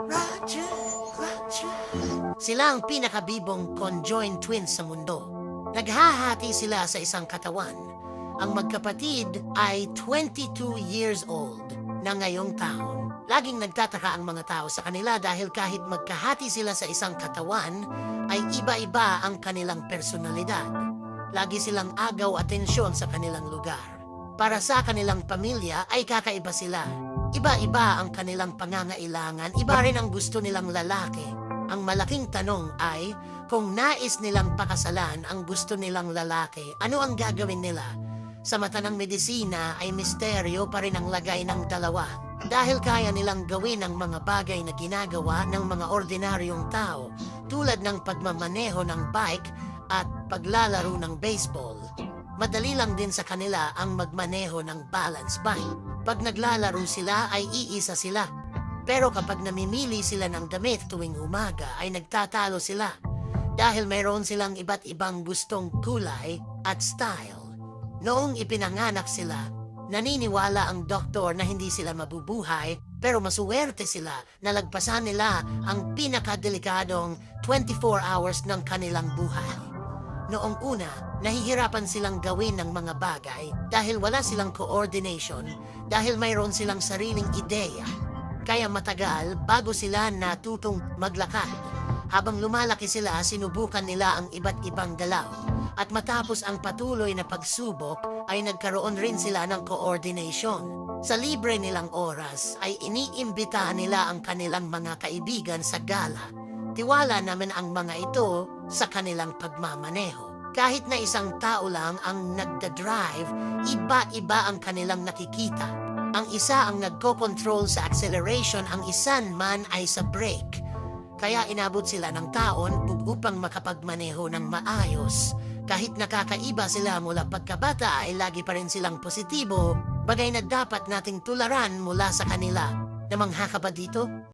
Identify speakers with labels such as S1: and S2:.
S1: Roger, Roger. Sila ang pinakabibong conjoined twins sa mundo. Naghahati sila sa isang katawan. Ang magkapatid ay 22 years old na ngayong taon. Laging nagtataka ang mga tao sa kanila dahil kahit magkahati sila sa isang katawan, ay iba-iba ang kanilang personalidad. Lagi silang agaw atensyon sa kanilang lugar. Para sa kanilang pamilya ay kakaiba sila. Iba-iba ang kanilang pangangailangan, iba rin ang gusto nilang lalaki. Ang malaking tanong ay, kung nais nilang pakasalan ang gusto nilang lalaki, ano ang gagawin nila? Sa mata ng medisina ay misteryo pa rin ang lagay ng dalawa. Dahil kaya nilang gawin ang mga bagay na ginagawa ng mga ordinaryong tao, tulad ng pagmamaneho ng bike at paglalaro ng baseball. Madali lang din sa kanila ang magmaneho ng balance bike. Pag naglalaro sila ay iisa sila. Pero kapag namimili sila ng damit tuwing umaga ay nagtatalo sila. Dahil mayroon silang iba't ibang gustong kulay at style. Noong ipinanganak sila, naniniwala ang doktor na hindi sila mabubuhay pero masuwerte sila na lagpasan nila ang pinakadelikadong 24 hours ng kanilang buhay. Noong una, nahihirapan silang gawin ng mga bagay dahil wala silang coordination, dahil mayroon silang sariling ideya. Kaya matagal bago sila natutong maglakad. Habang lumalaki sila, sinubukan nila ang iba't ibang galaw. At matapos ang patuloy na pagsubok, ay nagkaroon rin sila ng coordination. Sa libre nilang oras, ay iniimbitahan nila ang kanilang mga kaibigan sa gala. Tiwala naman ang mga ito sa kanilang pagmamaneho. Kahit na isang tao lang ang nagda-drive, iba-iba ang kanilang nakikita. Ang isa ang nagko-control sa acceleration, ang isa man ay sa brake. Kaya inabot sila ng taon upang makapagmaneho ng maayos. Kahit nakakaiba sila mula pagkabata ay lagi pa rin silang positibo, bagay na dapat nating tularan mula sa kanila. Namangha ka ba dito?